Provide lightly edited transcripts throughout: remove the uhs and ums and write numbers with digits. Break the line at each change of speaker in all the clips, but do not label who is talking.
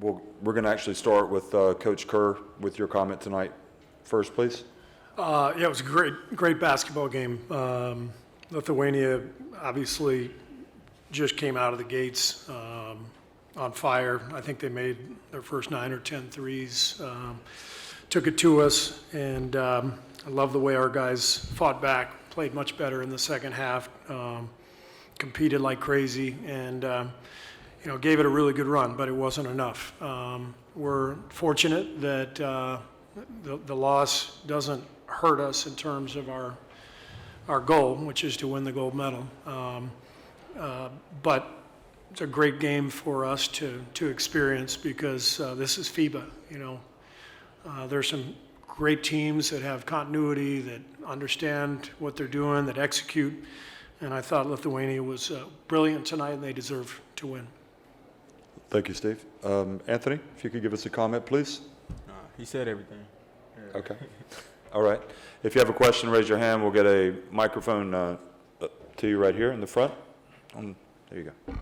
we're going to actually start with Coach Kerr with your comment tonight first, please.
Yeah, it was a great basketball game. Lithuania obviously just came out of the gates on fire. I think they made their first 9 or 10 threes, took it to us, and I love the way our guys fought back, played much better in the second half, competed like crazy, and gave it a really good run, but it wasn't enough. We're fortunate that the loss doesn't hurt us in terms of our goal, which is to win the gold medal. But it's a great game for us to experience because this is FIBA. There's some great teams that have continuity, that understand what they're doing, that execute. And I thought Lithuania was brilliant tonight, and they deserve to win.
Thank you, Steve. Anthony, if you could give us a comment, please.
He said everything.
Okay. All right. If you have a question, raise your hand. We'll get a microphone to you right here in the front. There you go.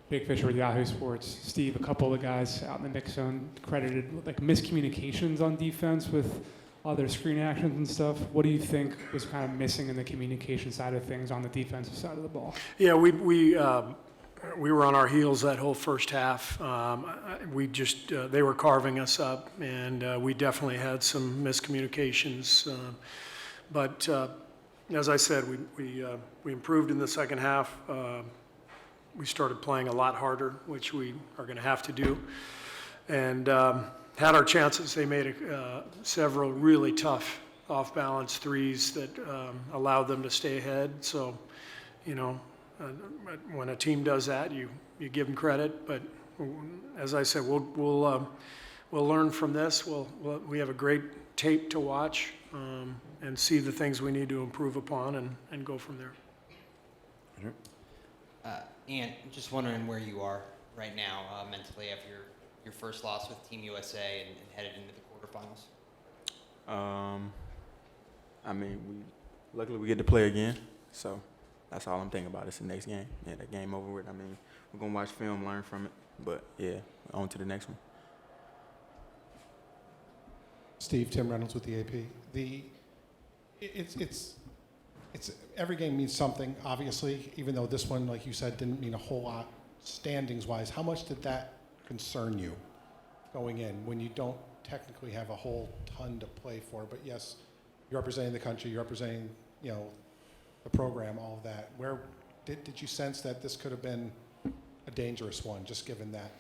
Big Fisher with Yahoo Sports. Steve, a couple of the guys out in the mix zone credited with miscommunications on defense with other screen actions and stuff. What do you think was kind of missing in the communication side of things on the defensive side of the ball?
Yeah, we were on our heels that whole first half. They were carving us up, and we definitely had some miscommunications. But as I said, we improved in the second half. We started playing a lot harder, which we are going to have to do, and had our chances. They made several really tough off-balance threes that allowed them to stay ahead. So, when a team does that, you give them credit. But as I said, we'll learn from this. We have a great tape to watch and see the things we need to improve upon and go from there.
Ant, just wondering where you are right now mentally after your first loss with Team USA and headed into the quarterfinals.
Luckily we get to play again, so that's all I'm thinking about. It's the next game. Yeah, that game over with. We're gonna watch film, learn from it, but yeah, on to the next one.
Steve, Tim Reynolds with the AP. It's every game means something, obviously, even though this one, like you said, didn't mean a whole lot standings-wise. How much did that concern you going in when you don't technically have a whole ton to play for? But yes, you're representing the country, you're representing, the program, all of that. Where did you sense that this could have been a dangerous one, just given that,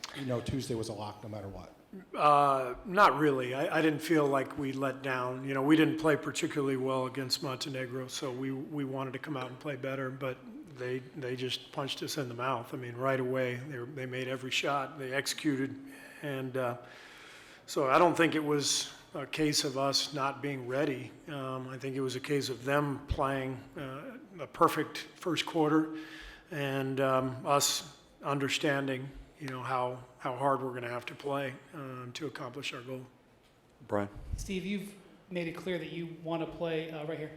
Tuesday was a lock no matter what?
Not really. I didn't feel like we let down. We didn't play particularly well against Montenegro, so we wanted to come out and play better, but they just punched us in the mouth. Right away, they made every shot. They executed, and so I don't think it was a case of us not being ready. I think it was a case of them playing a perfect first quarter and us understanding how hard we're going to have to play to accomplish our goal.
Brian.
Steve, you've made it clear that you want to play right here.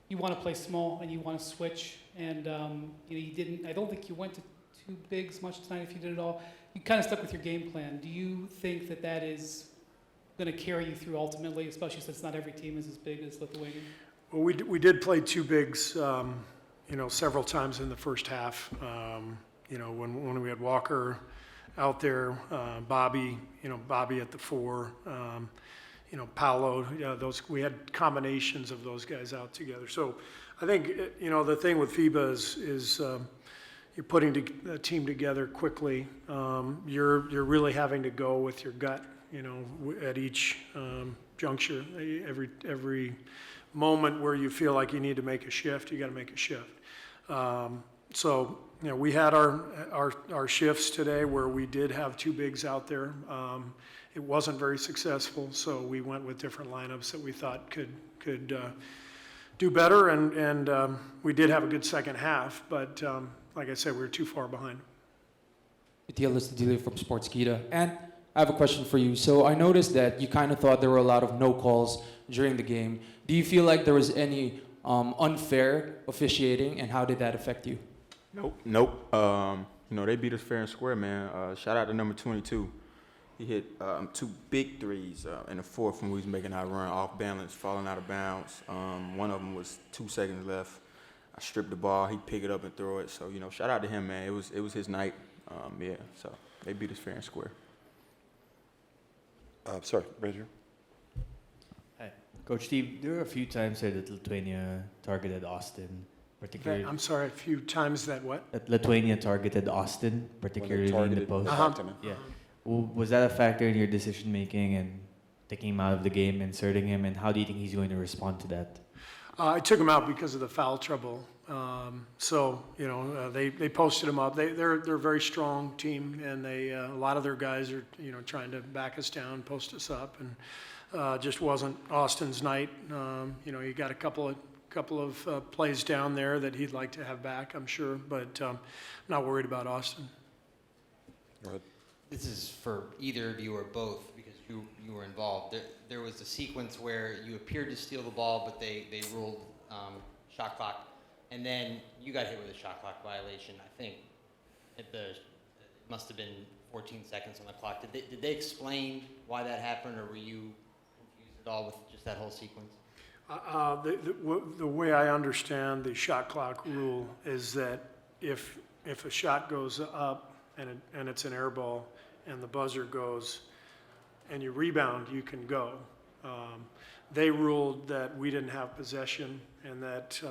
You want to play small and you want to switch. And you didn't. I don't think you went to two bigs much tonight. If you did it all, you kind of stuck with your game plan. Do you think that is going to carry you through ultimately, especially since not every team is as big as Lithuania?
Well, we did play two bigs, several times in the first half. When we had Walker out there, Bobby at the 4, Paolo, we had combinations of those guys out together. So I think, the thing with FIBA is you're putting a team together quickly. You're really having to go with your gut, at each juncture. Every moment where you feel like you need to make a shift, you got to make a shift. So we had our shifts today where we did have two bigs out there. It wasn't very successful, so we went with different lineups that we thought could do better, and we did have a good second half, but like I said, we were too far behind.
Delia from Sportskeeda. And I have a question for you. So I noticed that you kind of thought there were a lot of no calls during the game. Do you feel like there was any unfair officiating, and how did that affect you?
Nope. They beat us fair and square, man. Shout out to number 22. He hit 2 big threes in the fourth when we was making our run off balance, falling out of bounds. One of them was 2 seconds left. I stripped the ball. He pick it up and throw it. So, you know, shout out to him, man. It was his night. Yeah, so they beat us fair and square.
Sorry, right here.
Hi. Coach Steve, there were a few times there that Lithuania targeted Austin, particularly
I'm sorry, a few times that what?
that Lithuania targeted Austin, particularly in the
targeted
post.
Tottenham.
Yeah. Was that a factor in your decision making and taking him out of the game, inserting him, and how do you think he's going to respond to that?
I took him out because of the foul trouble. They posted him up. They're a very strong team, and a lot of their guys are, trying to back us down, post us up, and just wasn't Austin's night. He got a couple of plays down there that he'd like to have back, I'm sure, but I'm not worried about Austin.
Go ahead.
This is for either of you or both because you were involved. There was a sequence where you appeared to steal the ball, but they ruled shot clock, and then you got hit with a shot clock violation. I think it must have been 14 seconds on the clock. Did they explain why that happened, or were you confused at all with just that whole sequence?
The way I understand the shot clock rule is that if a shot goes up and it's an air ball and the buzzer goes and you rebound, you can go. They ruled that we didn't have possession and that,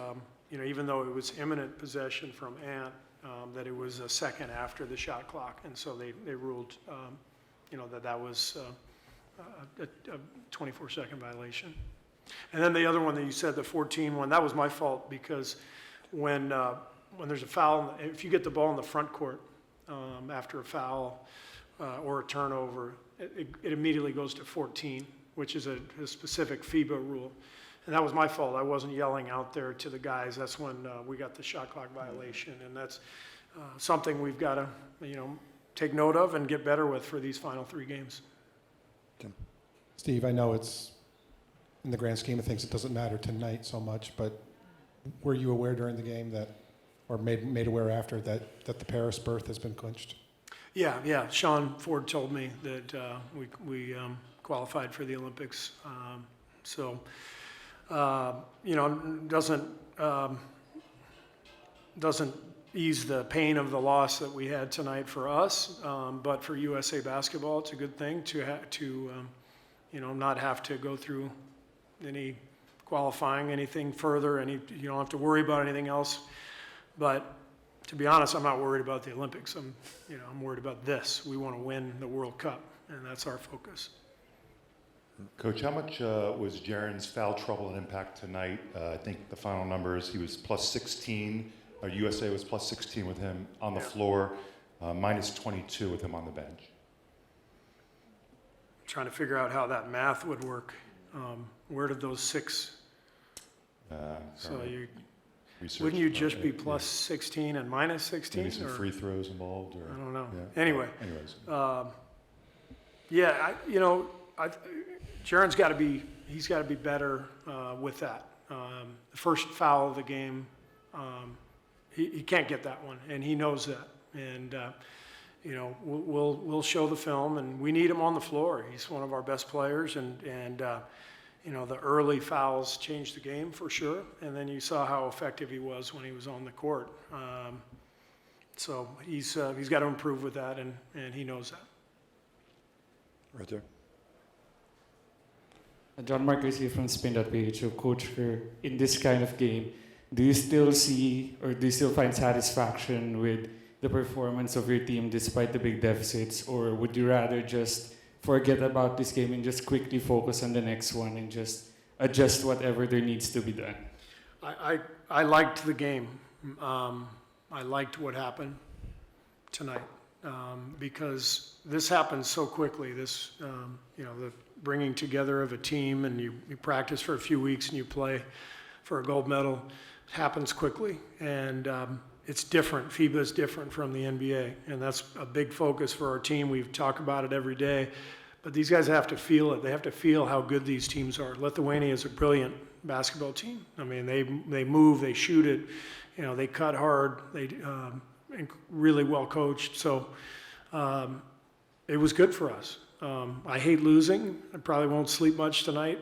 even though it was imminent possession from Ant, that it was a second after the shot clock. And so they ruled, that was a 24-second violation. And then the other one that you said, the 14 one, that was my fault because when there's a foul, if you get the ball in the front court after a foul or a turnover, it immediately goes to 14, which is a specific FIBA rule. And that was my fault. I wasn't yelling out there to the guys. That's when we got the shot clock violation. And that's something we've got to, take note of and get better with for these final 3 games.
Tim.
Steve, I know it's, in the grand scheme of things, it doesn't matter tonight so much, but were you aware during the game that, or made aware after, that the Paris berth has been clinched? Yeah.
Sean Ford told me that we qualified for the Olympics. Doesn't ease the pain of the loss that we had tonight for us, but for USA basketball, it's a good thing to not have to go through any qualifying, anything further, you don't have to worry about anything else. But to be honest, I'm not worried about the Olympics. I'm worried about this. We want to win the World Cup, and that's our focus.
Coach, how much was Jaron's foul trouble an impact tonight? I think the final numbers, he was plus 16, or USA was plus 16 with him on the floor, minus 22 with him on the bench.
Trying to figure out how that math would work. Where did those 6? Wouldn't you just be plus 16 and minus 16?
Maybe some free throws involved, or
I don't know.
Yeah.
Anyway, Jaron's got to be. He's got to be better with that. The first foul of the game, he can't get that one, and he knows that. And we'll show the film, and we need him on the floor. He's one of our best players, and the early fouls changed the game for sure, and then you saw how effective he was when he was on the court. So he's got to improve with that, and he knows that.
Right there.
John Marcus here from Spin.ph. So, Coach Kerr, in this kind of game, do you still see or do you still find satisfaction with the performance of your team despite the big deficits, or would you rather just forget about this game and just quickly focus on the next one and just adjust whatever there needs to be done?
I liked the game. I liked what happened tonight because this happens so quickly. This, the bringing together of a team, and you practice for a few weeks and you play for a gold medal happens quickly, and it's different. FIBA is different from the NBA, and that's a big focus for our team. We talk about it every day, but these guys have to feel it. They have to feel how good these teams are. Lithuania is a brilliant basketball team. I mean, they move, they shoot it, they cut hard, they really well coached. So it was good for us. I hate losing. I probably won't sleep much tonight.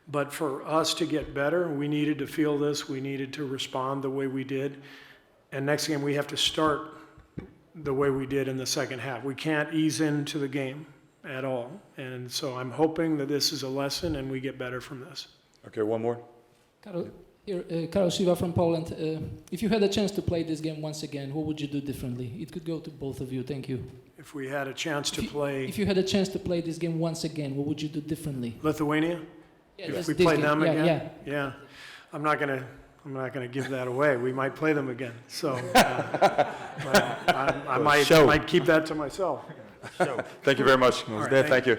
But for us to get better, we needed to feel this. We needed to respond the way we did. And next game, we have to start the way we did in the second half. We can't ease into the game at all. And so I'm hoping that this is a lesson and we get better from this.
Okay, one more.
Karol Siwa from Poland. If you had a chance to play this game once again, what would you do differently? It could go to both of you. Thank you.
If we had a chance to play
If you had a chance to play this game once again, what would you do differently?
Lithuania,
Yeah,
if
this-
we
this
play
game.
them
Yeah,
again,
yeah.
I'm not gonna give that away. We might play them again. So I might keep that to myself.
Thank you very much.
All right,
Thank you.